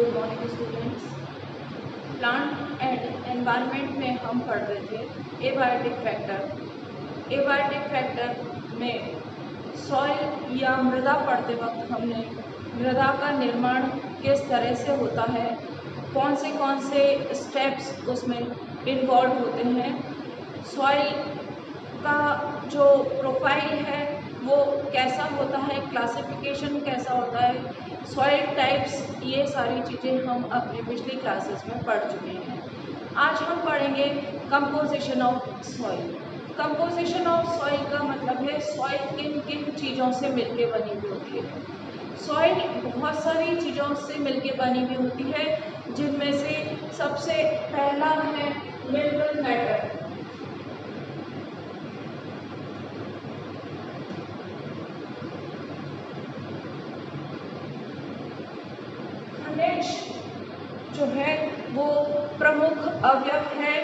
Good morning students. Plant and environment में हम पढ़ रहे थे एबायोटिक फैक्टर। एबायोटिक फैक्टर में सॉइल या मृदा पढ़ते वक्त हमने मृदा का निर्माण किस तरह से होता है, कौन से स्टेप्स उसमें इन्वॉल्व होते हैं, सॉइल का जो प्रोफाइल है वो कैसा होता है, क्लासिफिकेशन कैसा होता है, सॉइल टाइप्स, ये सारी चीज़ें हम अपने पिछली क्लासेस में पढ़ चुके हैं। आज हम पढ़ेंगे composition of soil. Composition of soil का मतलब है सॉइल किन किन चीज़ों से मिलके बनी हुई होती है। सॉइल बहुत सारी चीज़ों से मिलके बनी हुई होती है, जिनमें से सबसे पहला है मिनरल मैटर। खनिज जो है वो प्रमुख अवयव है,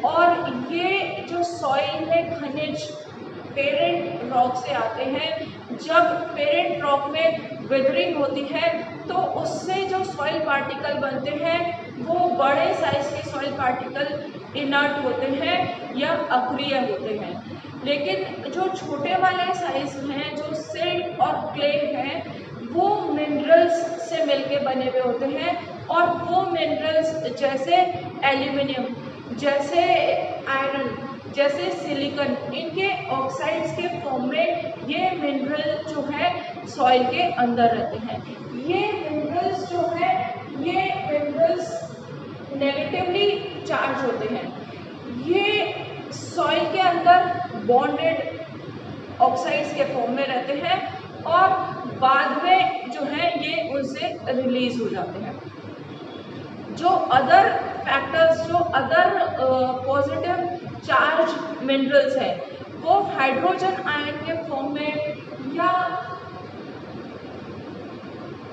और ये जो सॉइल में खनिज पेरेंट रॉक से आते हैं। जब पेरेंट रॉक में विदरिंग होती है तो उससे जो सॉइल पार्टिकल बनते हैं वो बड़े साइज के सॉइल पार्टिकल इनर्ट होते हैं या अक्रिय होते हैं, लेकिन जो छोटे वाले साइज हैं, जो सिल्ट और क्ले हैं, वो मिनरल्स से मिलके बने हुए होते हैं। और वो मिनरल्स जैसे एल्यूमिनियम, जैसे आयरन, जैसे सिलिकॉन, इनके ऑक्साइड्स के फॉर्म में ये मिनरल जो है सॉइल के अंदर रहते हैं। ये मिनरल्स जो है, ये मिनरल्स नेगेटिवली चार्ज होते हैं। ये सॉइल के अंदर बॉन्डेड ऑक्साइड्स के फॉर्म में रहते हैं और बाद में जो है ये उनसे रिलीज हो जाते हैं। जो अदर फैक्टर्स, जो अदर पॉजिटिव चार्ज मिनरल्स हैं, वो हाइड्रोजन आयन के फॉर्म में या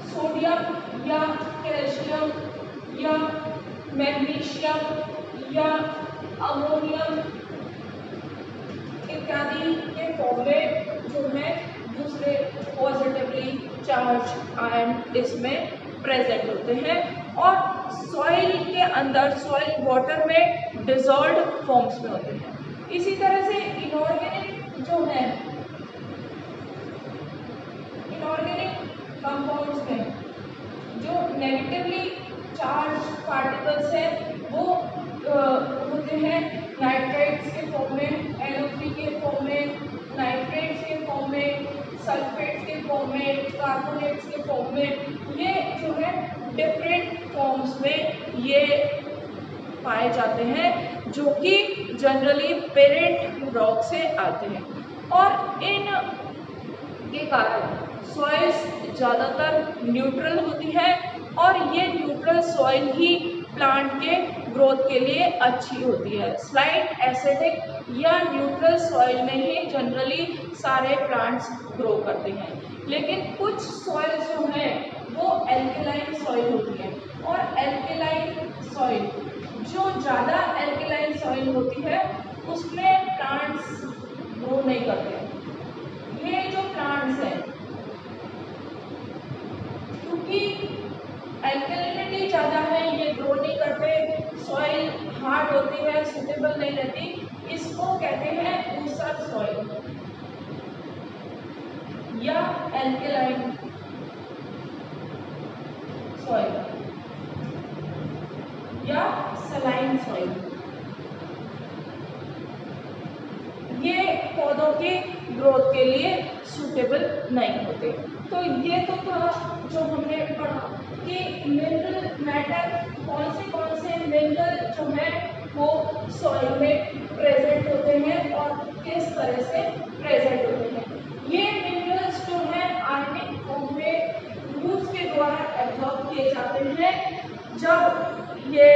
सोडियम या कैल्शियम या मैग्नीशियम या अमोनियम इत्यादि के फॉर्म में जो है दूसरे पॉजिटिवली चार्ज आयन इसमें प्रेजेंट होते हैं। और सॉइल के अंदर, सॉइल वाटर में डिसॉल्व्ड फॉर्म्स में होते हैं। इसी तरह से इनऑर्गेनिक जो है, इनऑर्गेनिक कंपाउंड्स में जो नेगेटिवली चार्ज पार्टिकल्स हैं वो होते हैं नाइट्राइट्स के फॉर्म में, NO3 के फॉर्म में, नाइट्रेट्स के फॉर्म में, सल्फेट्स के फॉर्म में, कार्बोनेट्स के फॉर्म में। ये जो है डिफरेंट फॉर्म्स में ये पाए जाते हैं, जो कि जनरली पेरेंट रॉक से आते हैं। और इन के कारण सॉइल्स ज़्यादातर न्यूट्रल होती है, और ये न्यूट्रल सॉइल ही प्लांट के ग्रोथ के लिए अच्छी होती है। स्लाइट एसिडिक या न्यूट्रल सॉइल में ही जनरली सारे प्लांट्स ग्रो करते हैं, लेकिन कुछ सॉइल जो हैं वो एल्केलाइन सॉइल होती है। और एल्केलाइन सॉइल, जो ज़्यादा एल्केलाइन सॉइल होती है, उसमें प्लांट्स ग्रो नहीं करते। ये जो प्लांट्स हैं, क्योंकि एल्कलिनिटी ज़्यादा है, ये ग्रो नहीं करते, सॉइल हार्ड होती है, सुटेबल नहीं रहती, इसको कहते हैं ऊसर सॉइल या एल्कलाइन सॉइल या सलाइन सॉइल। ये पौधों के ग्रोथ के लिए सूटेबल नहीं होते। तो ये तो था जो हमने पढ़ा कि मिनरल मैटर, कौन से मिनरल जो है वो सॉइल में प्रेजेंट होते हैं और किस तरह से प्रेजेंट होते हैं। ये मिनरल्स जो है आयनिक फॉर्म में रूट्स के द्वारा एब्जॉर्ब किए जाते हैं। जब ये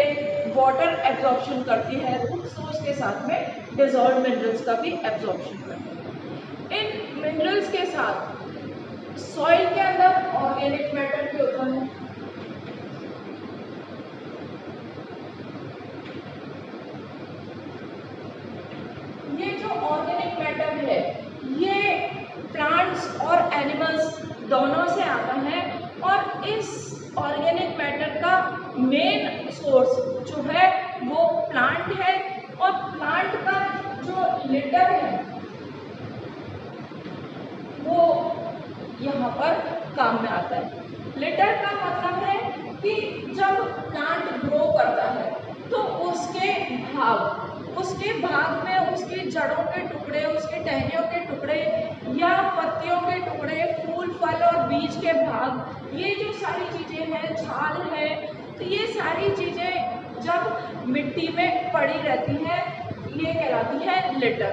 वाटर एब्जॉर्प्शन करती है रूट्स, तो उसके साथ में डिसॉल्व मिनरल्स का भी एब्जॉर्प्शन करती है। इन मिनरल्स के साथ सॉइल के अंदर ऑर्गेनिक मैटर भी होता है। ये जो ऑर्गेनिक मैटर है, ये प्लांट्स और एनिमल्स दोनों से आता है, और इस ऑर्गेनिक मैटर का मेन सोर्स जो है वो प्लांट है, और प्लांट का जो लिटर है वो यहाँ पर काम में आता है। लिटर का मतलब है कि जब प्लांट ग्रो करता है तो उसके भाग में उसकी जड़ों के टुकड़े, उसके टहनियों के टुकड़े या पत्तियों के टुकड़े, फूल फल और बीज के भाग, ये जो सारी चीजें हैं, छाल है, तो ये सारी चीजें जब मिट्टी में पड़ी रहती हैं ये कहलाती है लिटर।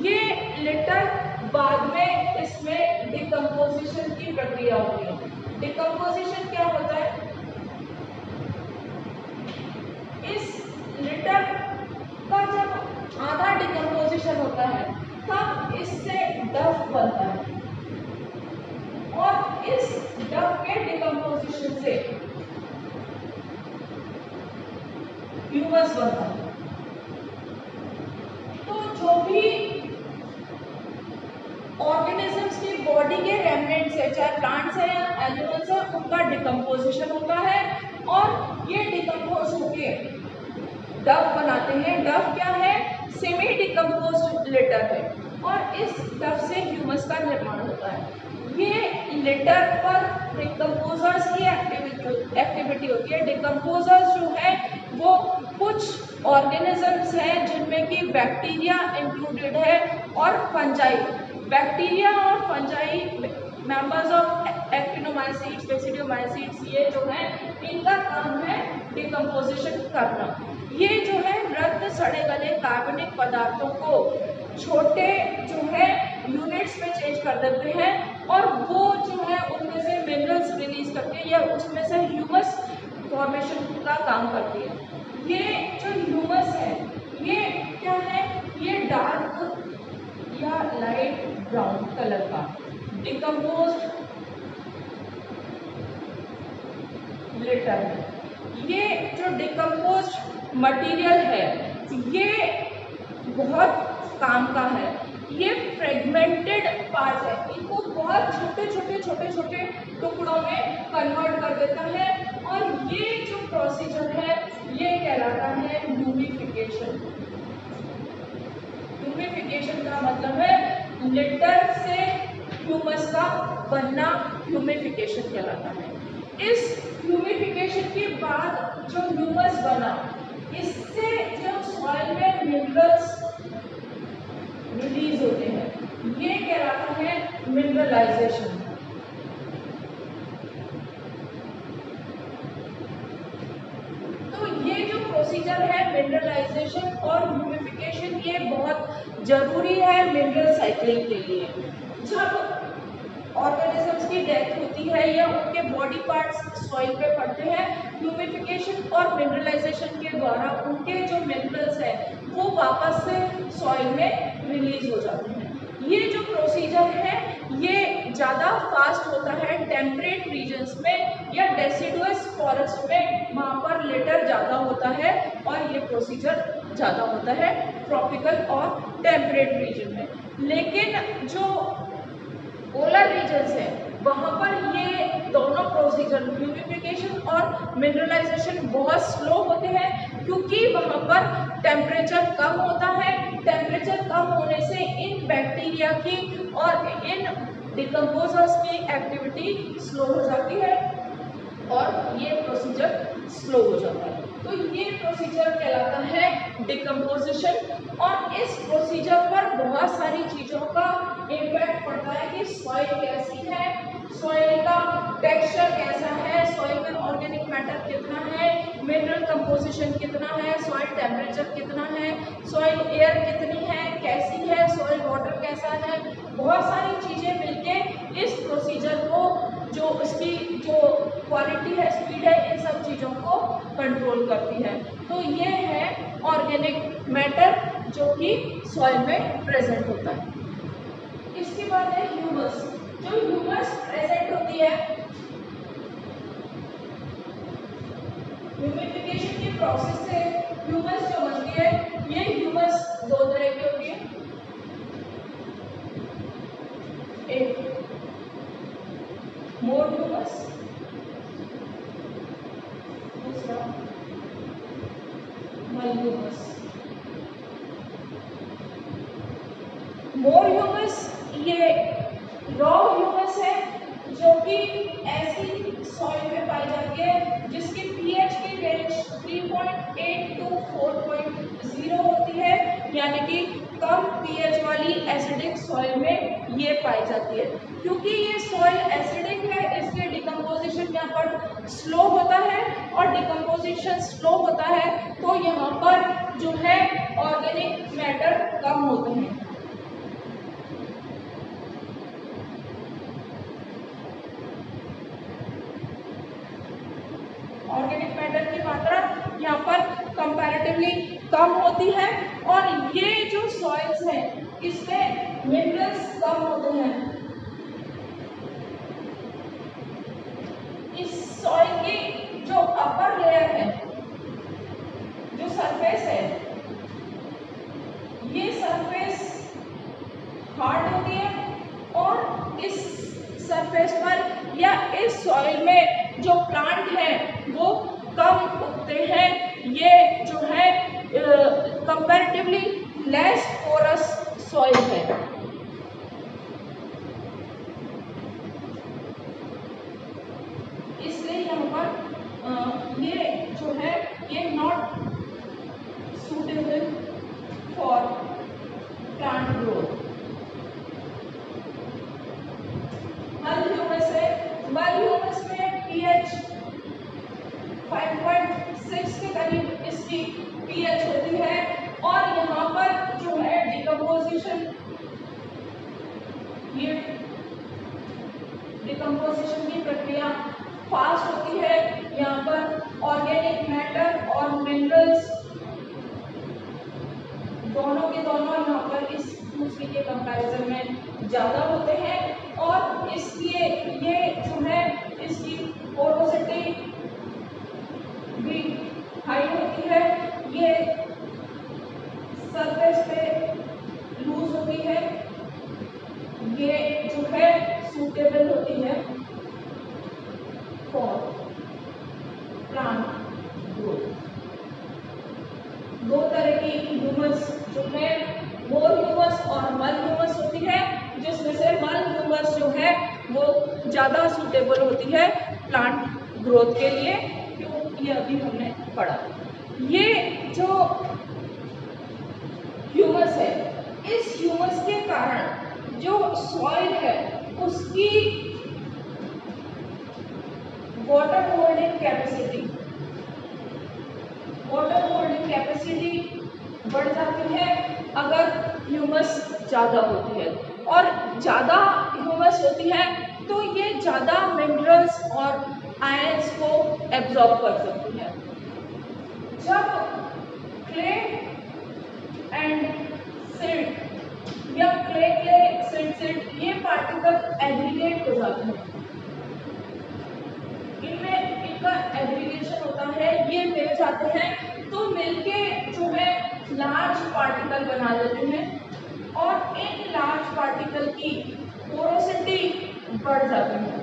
ये लिटर बाद में इसमें डिकम्पोजिशन की प्रक्रिया होती है। डिकम्पोजिशन क्या होता है? इस लिटर का जब आधा डिकम्पोजिशन होता है तब इससे डफ बनता है, और इस डफ के डिकम्पोजिशन से ह्यूमस बनता है। तो जो भी ऑर्गेनिजम्स की बॉडी के रेमनेंट्स है, चाहे प्लांट्स है या एनिमल्स है, उनका डिकम्पोजिशन होता है और ये डिकम्पोज होके डफ बनाते हैं। डफ क्या है? सेमी डिकम्पोज्ड लिटर है, और इस डफ से ह्यूमस का निर्माण होता है। ये लिटर पर डिकम्पोजर्स की एक्टिविटी होती है। डिकम्पोजर्स जो है वो कुछ ऑर्गेनिजम्स हैं जिनमें कि बैक्टीरिया इंक्लूडेड है और फंजाई। बैक्टीरिया और फंजाई मेंबर्स ऑफ एक्टिनोमाइसीड्स, बेसिडियोमाइसीड्स, ये जो है इनका काम है डिकम्पोजिशन करना। ये जो है मृत सड़े गले कार्बनिक पदार्थों को छोटे जो है यूनिट्स में चेंज कर देते हैं, और वो जो है उनमें से मिनरल्स रिलीज करके या उसमें से ह्यूमस फॉर्मेशन का काम करती है। ये जो ह्यूमस है ये क्या है? ये डार्क या लाइट ब्राउन कलर का डिकम्पोज्ड लिटर है। ये जो डिकम्पोज्ड मटेरियल है ये बहुत काम का है। ये फ्रेगमेंटेड पार्ट है, इनको बहुत छोटे छोटे टुकड़ों में कन्वर्ट कर देता है, और ये जो प्रोसीजर है ये कहलाता है ह्यूमिफिकेशन। ह्यूमिफिकेशन का मतलब है लिटर से ह्यूमस का बनना, ह्यूमिफिकेशन कहलाता है। इस ह्यूमिफिकेशन के बाद जो ह्यूमस बना, इससे जो सॉइल में मिनरल्स रिलीज होते हैं ये कहलाता है मिनरलाइजेशन। तो ये जो प्रोसीजर है मिनरलाइजेशन और ह्यूमिफिकेशन ये बहुत जरूरी है मिनरल साइक्लिंग के लिए। जब ऑर्गेनिजम्स की डेथ होती है या उनके बॉडी पार्ट्स सॉइल पे पड़ते हैं, ह्यूमिफिकेशन और मिनरलाइजेशन के द्वारा उनके जो मिनरल्स हैं वो वापस से सॉइल में रिलीज हो जाते हैं। ये जो प्रोसीजर है ये ज़्यादा फास्ट होता है टेम्परेट रीजन्स में या डेसिडुअस फॉरेस्ट में, वहाँ पर लिटर ज़्यादा होता है, और ये प्रोसीजर ज़्यादा होता है ट्रॉपिकल और टेम्परेट रीजन में। लेकिन जो पोलर रीजन्स है वहाँ पर ये दोनों प्रोसीजर ह्यूमिफिकेशन और मिनरलाइजेशन बहुत स्लो होते हैं, क्योंकि वहाँ पर टेम्परेचर कम होता है। टेम्परेचर कम होने से इन बैक्टीरिया की और इन डिकम्पोजर्स की एक्टिविटी स्लो हो जाती है और ये प्रोसीजर स्लो हो जाता है। तो ये प्रोसीजर कहलाता है डिकम्पोजिशन, और इस प्रोसीजर पर बहुत सारी चीज़ों का इम्पैक्ट पड़ता है कि सॉइल कैसी है, सॉइल का टेक्सचर कैसा है, सॉइल में ऑर्गेनिक मैटर कितना है, मिनरल कंपोजिशन कितना है, सॉइल टेम्परेचर कितना है, सॉइल एयर कितनी है, कैसी है, सॉइल वाटर कैसा है। बहुत सारी चीज़ें मिलके इस प्रोसीजर को जो इसकी जो क्वालिटी है, स्पीड है, इन सब चीज़ों को कंट्रोल करती है। तो ये है ऑर्गेनिक मैटर जो कि सॉइल में प्रेजेंट होता है। इसके बाद है ह्यूमस। जो ह्यूमस प्रेजेंट होती है ह्यूमिफिकेशन की प्रोसेस से ह्यूमस जो बनती है, ये ह्यूमस दो तरह की होती है। एक मोर ह्यूमस दूसरा मल ह्यूमस। मोर ह्यूमस ये रॉ ह्यूमस है जो कि ऐसी सॉइल में पाई जाती है जिसकी पीएच की रेंज 3.8 टू 4.0 होती है, यानी कि कम पीएच वाली एसिडिक सॉइल में ये पाई जाती है। क्योंकि ये सॉइल एसिडिक है इसलिए डिकम्पोजिशन यहाँ पर स्लो होता है, और डिकम्पोजिशन स्लो होता है तो यहाँ पर जो है ऑर्गेनिक मैटर कम होते हैं। ऑर्गेनिक मैटर की मात्रा यहाँ पर कंपैरेटिवली कम होती है, और ये जो सॉइल्स हैं इसमें मिनरल्स कम होते हैं। इस सॉइल की जो अपर लेयर है, जो सरफेस है, ये सरफेस हार्ड होती है, और इस सरफेस पर या इस सॉइल में जो प्लांट है वो कम उगते हैं। ये जो है कंपैरेटिवली लेस पोरस सॉइल है। इसलिए यहाँ पर ये जो है ये not suitable for plant growth. मल ह्यूमस है, मल ह्यूमस में पीएच 5.6 के करीब इसकी पीएच होती है, और यहाँ पर जो है डिकम्पोजिशन, ये डिकम्पोजिशन की प्रक्रिया फास्ट होती है। यहाँ पर ऑर्गेनिक मैटर और मिनरल्स दोनों के दोनों यहाँ पर इस दूसरी के कंपैरिजन में ज़्यादा होते हैं, और इसलिए ये जो है इसकी पोरोसिटी भी हाई होती है। ये सरफेस पे लूज होती है, ये जो है सूटेबल होती है फॉर प्लांट ग्रोथ। दो तरह की ह्यूमस जो है मोर ह्यूमस और मल ह्यूमस होती है, जिसमें से मल ह्यूमस जो है वो ज़्यादा सूटेबल होती है प्लांट ग्रोथ के लिए। क्यों, ये अभी हमने पढ़ा। ये जो ह्यूमस है, इस ह्यूमस के कारण जो सॉइल है उसकी वाटर होल्डिंग कैपेसिटी बढ़ जाती है अगर ह्यूमस ज़्यादा होती है, और ज़्यादा ह्यूमस होती है तो ये ज़्यादा मिनरल्स और आयंस को एब्जॉर्ब कर सकती है। जब क्ले एंड सिल्ट या क्ले सिल्ट ये पार्टिकल एग्रीगेट हो जाते हैं, इनमें इनका एग्रीगेशन होता है, ये मिल जाते हैं, तो मिलके जो है लार्ज पार्टिकल बना लेते हैं, और इन लार्ज पार्टिकल की पोरोसिटी बढ़ जाती है।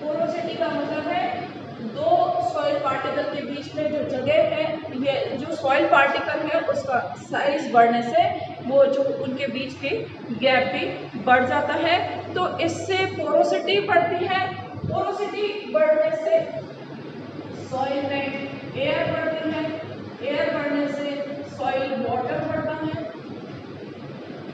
पोरोसिटी का मतलब है दो सॉइल पार्टिकल के बीच में जो जगह है, ये जो सॉइल पार्टिकल है उसका साइज बढ़ने से वो जो उनके बीच की गैप भी बढ़ जाता है, तो इससे पोरोसिटी बढ़ती है। पोरोसिटी बढ़ने से सॉइल में एयर बढ़ती है, एयर बढ़ने से सॉइल वाटर बढ़ता है,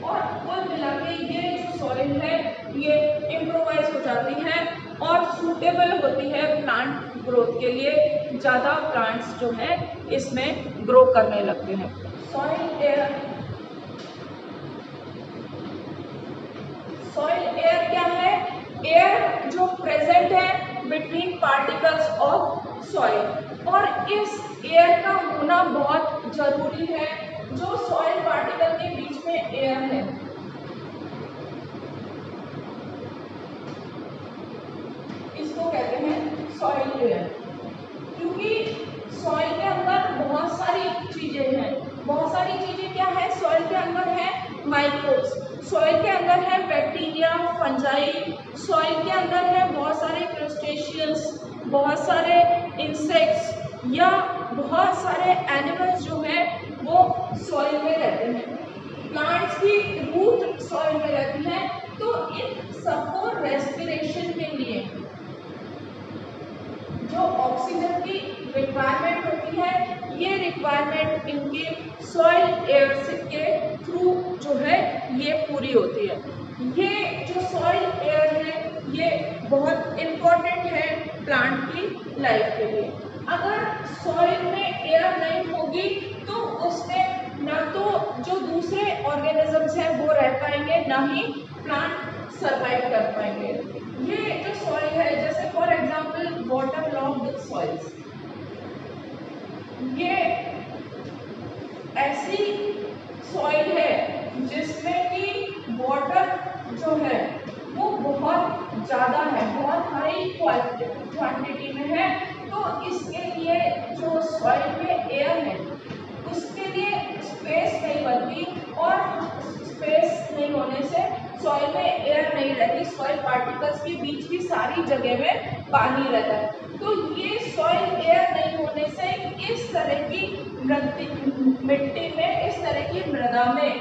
और कुल मिला के ये जो सॉइल है ये इम्प्रोवाइज हो जाती है और सूटेबल होती है प्लांट ग्रोथ के लिए। ज़्यादा प्लांट्स जो है इसमें ग्रो करने लगते हैं। सॉइल एयर क्या है? एयर जो प्रेजेंट है बिटवीन पार्टिकल्स ऑफ सॉइल, और इस एयर का होना बहुत जरूरी है। जो सॉइल पार्टिकल के बीच में एयर है, इसको कहते हैं सॉइल एयर, क्योंकि सॉइल के अंदर बहुत सारी चीजें हैं। बहुत सारी चीजें क्या है? सॉइल के अंदर है माइक्रोब्स, सॉइल के अंदर है बैक्टीरिया, फंजाई, सॉइल के अंदर है बहुत सारे क्रस्टेशियंस, बहुत सारे इंसेक्ट्स या बहुत सारे एनिमल्स जो हैं वो सॉइल में रहते हैं। प्लांट्स की रूट सॉइल में रहती है, तो इन सबको रेस्पिरेशन के लिए जो ऑक्सीजन की रिक्वायरमेंट होती है, ये रिक्वायरमेंट इनकी सॉइल एयर के थ्रू जो है ये पूरी होती है। ये जो सॉइल एयर है ये बहुत इम्पोर्टेंट है प्लांट की लाइफ के लिए। अगर सॉइल में एयर नहीं होगी तो उसमें ना तो जो दूसरे ऑर्गेनिजम्स हैं वो रह पाएंगे, ना ही प्लांट सरवाइव कर पाएंगे। ये जो सॉइल है, जैसे for example water logged soils, ये ऐसी सॉइल है जिसमें कि वाटर जो है वो बहुत ज़्यादा है, बहुत हाई क्वांटिटी में है। तो इसके लिए जो सॉइल में एयर है उसके लिए स्पेस नहीं बनती, और स्पेस नहीं होने से सॉइल में एयर नहीं रहती, सॉइल पार्टिकल्स के बीच की सारी जगह में पानी रहता है। तो ये सॉइल एयर नहीं होने से इस तरह की मिट्टी में, इस तरह की मृदा में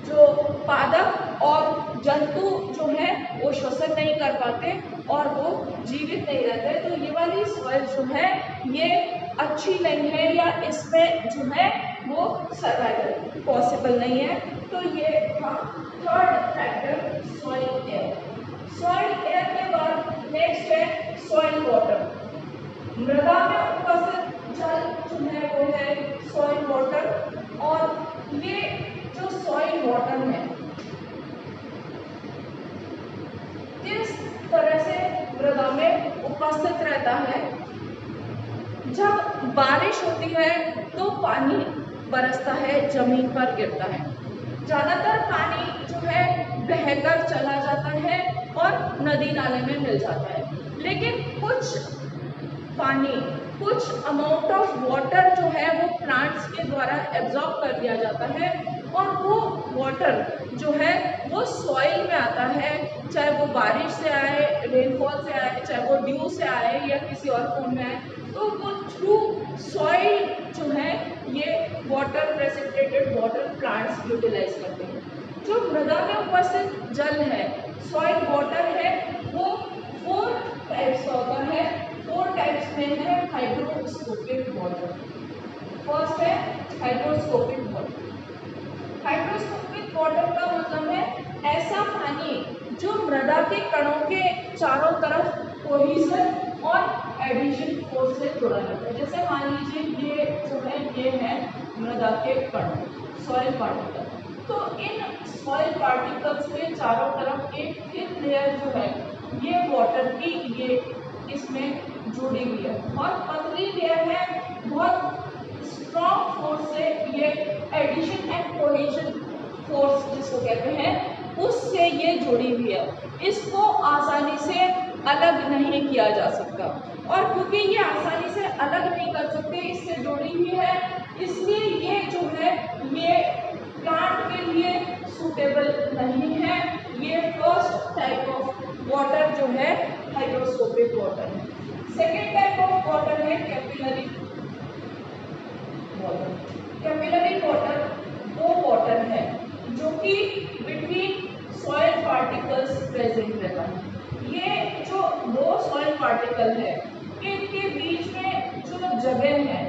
जो पादप और जंतु जो है वो श्वसन नहीं कर पाते और वो जीवित नहीं रहते। तो ये वाली सॉइल जो है ये अच्छी नहीं है, या इसमें जो है वो सर्वाइवल पॉसिबल नहीं है। तो ये था third factor, soil air. Soil air के बाद नेक्स्ट है सॉइल वाटर। मृदा में उपस्थित जल जो है वो है सॉइल वाटर, और ये जो सॉइल वाटर है किस तरह से मृदा में उपस्थित रहता है। जब बारिश होती है तो पानी बरसता है, जमीन पर गिरता है। ज़्यादातर पानी जो है बहकर चला जाता है और नदी नाले में मिल जाता है, लेकिन कुछ पानी, कुछ अमाउंट ऑफ वाटर जो है वो प्लांट्स के द्वारा एब्जॉर्ब कर दिया जाता है, और वो वाटर जो है वो सॉइल में आता है, चाहे वो बारिश से आए, रेनफॉल से आए, चाहे वो ड्यू से आए या किसी और फॉर्म में आए। तो वो थ्रू सॉइल जो है ये water, precipitated water plants utilise करते हैं। जो मृदा में उपस्थित जल है, सॉइल वाटर है, वो 4 टाइप्स का होता है। 4 टाइप्स में है हाइड्रोस्कोपिक वाटर। फर्स्ट है हाइड्रोस्कोपिक वाटर। हाइड्रोस्कोपिक वाटर का मतलब है ऐसा पानी जो मृदा के कणों के चारों तरफ कोहेजन और एडिशन फोर्स से जुड़ा रहता है। जैसे मान लीजिए ये जो है ये है मृदा के कण, सॉइल पार्टिकल। तो इन सॉइल पार्टिकल्स के चारों तरफ एक थिन लेयर जो है ये वाटर की, ये इसमें जुड़ी हुई है, और पतली लेयर है, बहुत स्ट्रॉन्ग फोर्स से ये एडिशन एंड कोहेजन फोर्स जिसको कहते हैं उससे ये जुड़ी हुई है। इसको आसानी से अलग नहीं किया जा सकता, और क्योंकि ये आसानी से अलग नहीं कर सकते, इससे जुड़ी हुई है, इसलिए ये जो है ये प्लांट के लिए सूटेबल नहीं है। ये फर्स्ट टाइप ऑफ वाटर जो है हाइड्रोस्कोपिक वाटर है। सेकेंड टाइप ऑफ वाटर है कैपिलरी वाटर। कैपिलरी वाटर वो वाटर है जो कि बिटवीन सॉइल पार्टिकल्स प्रेजेंट रहता है। ये जो 2 सॉइल पार्टिकल है इनके बीच में जो जगह है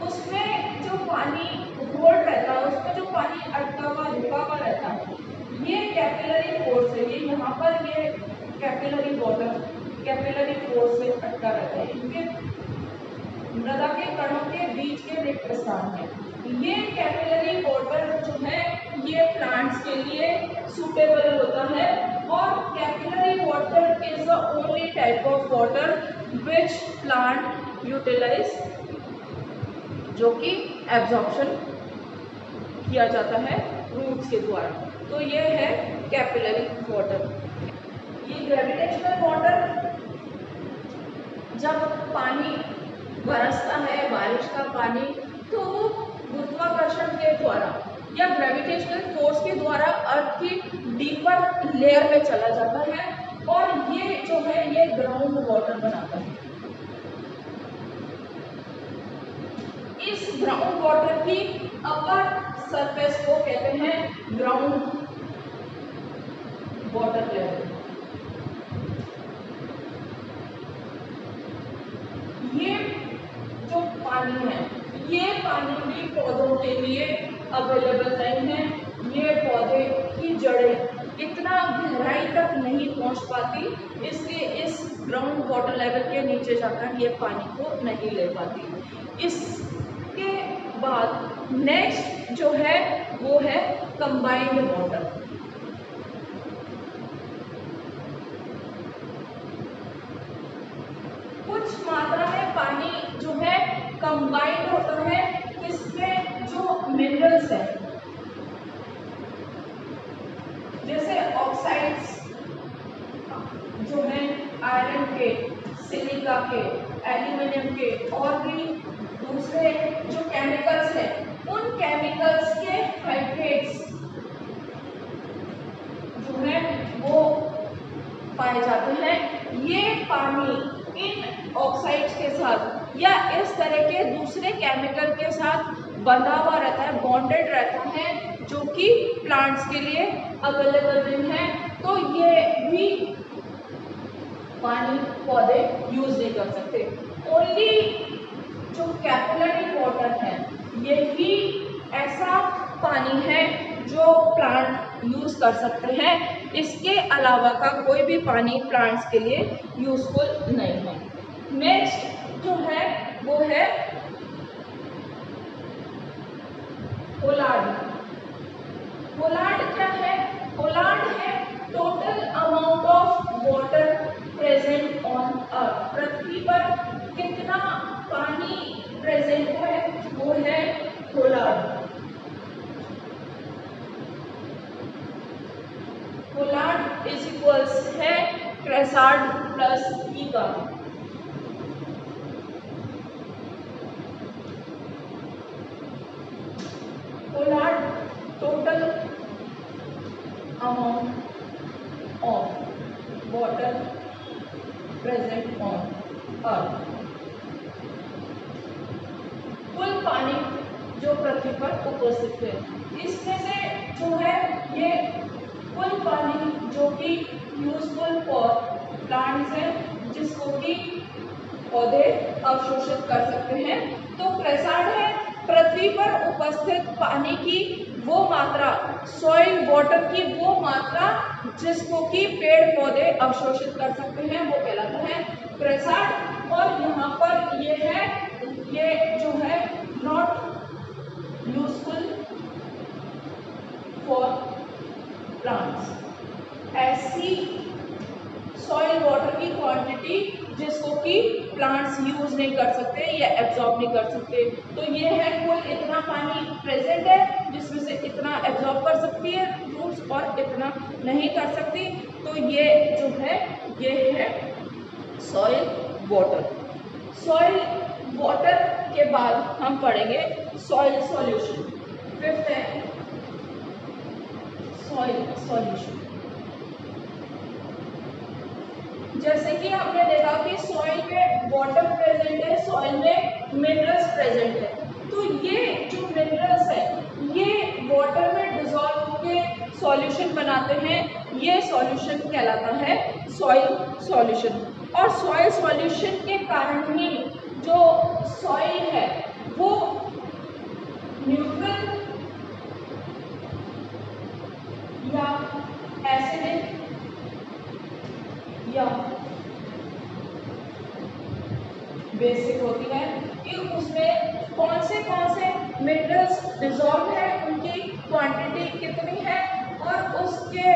उसमें जो पानी होल्ड रहता है, उसमें जो पानी अटका हुआ रुका हुआ रहता है, ये कैपिलरी फोर्स है। ये यहाँ पर ये कैपिलरी वाटर कैपिलरी फोर्स से अटका रहता है, इनके मृदा के कणों के बीच के रिक्त स्थान है। ये कैपिलरी वाटर जो है ये प्लांट्स के लिए सूटेबल होता है, और capillary water is the only type of water which plant utilise, जो कि एब्जॉर्प्शन किया जाता है रूट्स के द्वारा। तो ये है कैपिलरी वाटर। ये ग्रेविटेशनल वाटर, जब पानी बरसता है, बारिश का पानी, तो वो गुरुत्वाकर्षण के द्वारा या ग्रेविटेशनल फोर्स के द्वारा अर्थ की डीपर लेयर में चला जाता है, और ये जो है ये ग्राउंड वाटर बनाता है। इस ग्राउंड वाटर की अपर सरफेस को कहते हैं ग्राउंड वाटर लेवल। ये जो पानी है, ये पानी भी पौधों के लिए अवेलेबल नहीं है। ये पौधे की जड़ें इतना गहराई तक नहीं पहुंच पाती, इसलिए इस ग्राउंड वाटर लेवल के नीचे जाकर ये पानी को नहीं ले पाती। इसके बाद नेक्स्ट जो है वो है कंबाइंड वाटर। कुछ मात्रा में पानी जो है कंबाइंड होता है, इसमें जो मिनरल्स है जैसे ऑक्साइड्स जो है आयरन के, सिलिका के, एल्यूमिनियम के और भी दूसरे जो केमिकल्स हैं, उन केमिकल्स के हाइड्रेट्स जो है वो पाए जाते हैं। ये पानी इन ऑक्साइड्स के साथ या इस तरह के दूसरे केमिकल के साथ बंधा हुआ रहता है, बॉन्डेड रहता है, जो कि प्लांट्स के लिए अवेलेबल नहीं है। तो ये भी पानी पौधे यूज नहीं कर सकते। ओनली जो कैपिलरी वाटर है, यही ऐसा पानी है जो प्लांट यूज कर सकते हैं। इसके अलावा का कोई भी पानी प्लांट्स के लिए यूजफुल नहीं है। नेक्स्ट जो है वो है पोलार्ड। पोलार्ड क्या है? पोलार्ड है total amount of water present on earth. पृथ्वी पर कितना पानी प्रेजेंट है वो है पोलार्ड। पोलार्ड इज इक्वल्स है क्रेसार्ड प्लस ई का। Pollard total amount of water present on अर्थ। कुल पानी जो पृथ्वी पर उपस्थित है, इसमें से जो है ये कुल पानी जो कि यूजफुल फॉर प्लांट्स है, जिसको कि पौधे अवशोषित कर सकते हैं। तो क्रेसार्ड है पृथ्वी पर उपस्थित पानी की वो मात्रा, सॉइल वाटर की वो मात्रा जिसको कि पेड़ पौधे अवशोषित कर सकते हैं, वो कहलाता है क्रेसार्ड। और यहाँ पर ये है, ये जो है नॉट यूजफुल फॉर प्लांट्स। ऐसी सॉइल वाटर की क्वांटिटी जिसको कि प्लांट्स यूज नहीं कर सकते या एब्जॉर्ब नहीं कर सकते। तो ये है कुल इतना पानी प्रेजेंट है जिसमें से इतना एब्जॉर्ब कर सकती है रूट्स और इतना नहीं कर सकती। तो ये जो है ये है सॉइल वाटर। सॉइल वाटर के बाद हम पढ़ेंगे सॉइल सॉल्यूशन। फिफ्थ है सॉइल सॉल्यूशन। जैसे कि हमने देखा कि सॉइल में वाटर प्रेजेंट है, सॉइल में मिनरल्स प्रेजेंट है। तो ये जो मिनरल्स है ये वाटर में डिसॉल्व होकर सॉल्यूशन बनाते हैं। ये सॉल्यूशन कहलाता है सॉइल सॉल्यूशन। और सॉइल सॉल्यूशन के कारण ही जो सॉइल है वो न्यूट्रल या एसिडिक या बेसिक होती है कि उसमें कौन से मिनरल्स डिसॉल्व है, उनकी क्वांटिटी कितनी है, और उसके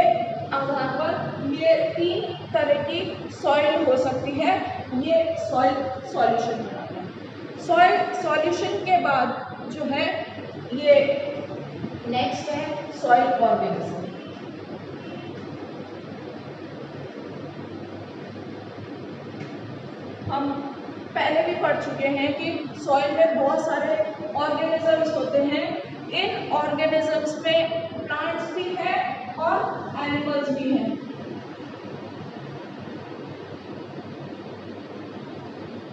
आधार पर ये 3 तरह की सॉइल हो सकती है। ये सॉइल सॉल्यूशन बनाता है। सॉइल सॉल्यूशन के बाद जो है ये नेक्स्ट है सॉइल ऑर्गेनिज्म। हम पहले भी पढ़ चुके हैं कि सॉइल में बहुत सारे ऑर्गेनिजम्स होते हैं। इन ऑर्गेनिजम्स में प्लांट्स भी है और एनिमल्स भी हैं।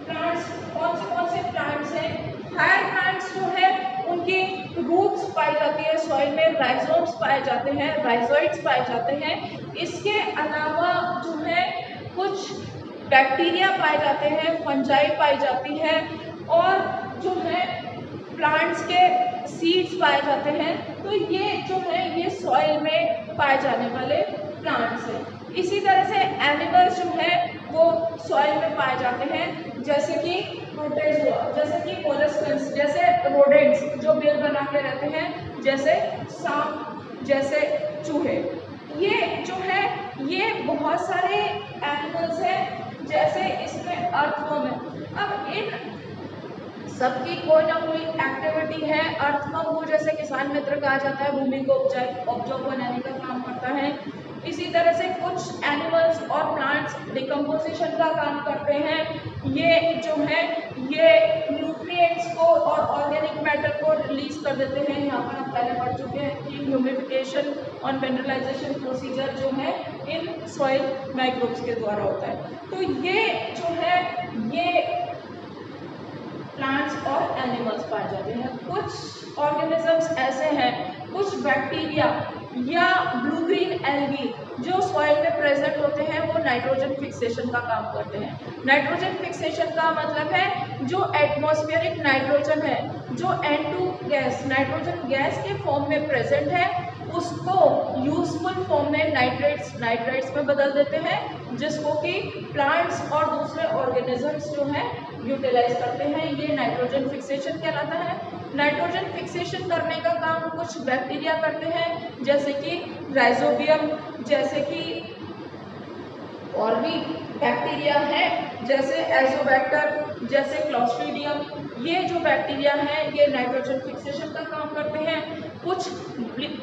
प्लांट्स कौन से प्लांट्स हैं? हायर प्लांट्स जो है उनकी रूट्स पाई जाती है सॉइल में, राइजोम्स पाए जाते हैं, राइजोइड्स पाए जाते हैं। इसके अलावा जो है कुछ बैक्टीरिया पाए जाते हैं, फंजाई पाई जाती है, और जो है प्लांट्स के सीड्स पाए जाते हैं। तो ये जो है ये सॉइल में पाए जाने वाले प्लांट्स हैं। इसी तरह से एनिमल्स जो है वो सॉइल में पाए जाते हैं, जैसे कि प्रोटोजोआ, जैसे कि मोलस्कस, जैसे रोडेंट्स जो बिल बना के रहते हैं, जैसे सांप, जैसे चूहे। ये जो है ये बहुत सारे एनिमल्स हैं, जैसे इसमें अर्थवर्म है। अब इन सबकी कोई ना कोई एक्टिविटी है। अर्थवर्म को जैसे किसान मित्र कहा जाता है, भूमि को उपजाऊ बनाने का काम करता है। इसी तरह से कुछ एनिमल्स और प्लांट्स डिकम्पोजिशन का काम करते हैं। ये जो है ये न्यूट्रिएंट्स को और ऑर्गेनिक मैटर को रिलीज कर देते हैं। यहाँ पर हम पहले पढ़ चुके हैं कि ह्यूमिफिकेशन और मिनरलाइजेशन प्रोसीजर जो है इन सॉइल माइक्रोब्स के द्वारा होता है। तो ये जो है ये प्लांट्स और एनिमल्स पाए जाते हैं। कुछ ऑर्गेनिजम्स ऐसे हैं, कुछ बैक्टीरिया या ब्लू ग्रीन एल्गी जो सॉइल में प्रेजेंट होते हैं, वो नाइट्रोजन फिक्सेशन का काम करते हैं। नाइट्रोजन फिक्सेशन का मतलब है जो एटमॉस्फेरिक नाइट्रोजन है, जो N2 गैस नाइट्रोजन गैस के फॉर्म में प्रेजेंट है, उसको यूजफुल फॉर्म में नाइट्रेट्स में बदल देते हैं, जिसको कि प्लांट्स और दूसरे ऑर्गेनिजम्स जो हैं यूटिलाइज करते हैं। ये नाइट्रोजन फिक्सेशन कहलाता है। नाइट्रोजन फिक्सेशन करने का काम कुछ बैक्टीरिया करते हैं, जैसे कि राइजोबियम, जैसे कि और भी बैक्टीरिया हैं, जैसे एजोबैक्टर, जैसे क्लॉस्ट्रीडियम। ये जो बैक्टीरिया हैं ये नाइट्रोजन फिक्सेशन का काम करते हैं। कुछ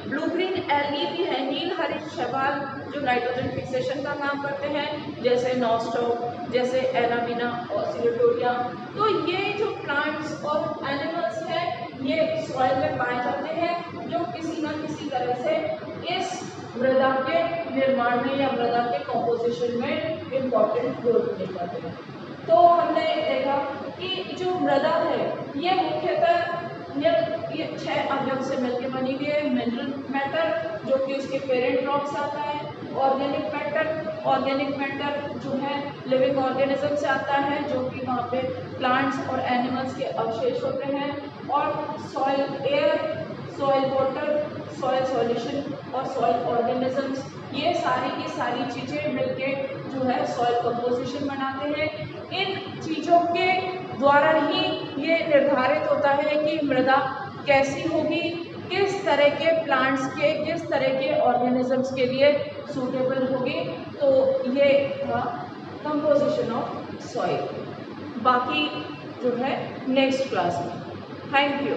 ब्लू ग्रीन एल्गी भी है, नील हरित शैवाल, जो नाइट्रोजन फिक्सेशन का काम करते हैं, जैसे नॉस्टॉक, जैसे एलामिना और सिलोटोरिया। तो ये जो प्लांट्स और एनिमल्स हैं ये सॉइल में पाए जाते हैं, जो किसी न किसी तरह से इस मृदा के निर्माण में या मृदा के कंपोजिशन में इम्पोर्टेंट रोल प्ले करते हैं। तो हमने देखा कि जो मृदा है ये मुख्यतः ये 6 अवयव से मिलकर बनी हुई है। मिनरल मैटर जो कि उसके पेरेंट रॉक से आता है, ऑर्गेनिक मैटर जो है लिविंग ऑर्गेनिज्म से आता है, जो कि वहाँ पे प्लांट्स और एनिमल्स के अवशेष होते हैं, और soil air, soil water, soil solution और सॉइल ऑर्गेनिजम्स, ये सारी की सारी चीज़ें मिलके जो है सॉइल कंपोजिशन बनाते हैं। इन चीज़ों के द्वारा ही ये निर्धारित होता है कि मृदा कैसी होगी, किस तरह के प्लांट्स के, किस तरह के ऑर्गेनिजम्स के लिए सूटेबल होगी। तो ये था कंपोजिशन ऑफ सॉइल। बाकी जो है नेक्स्ट क्लास में। Thank you.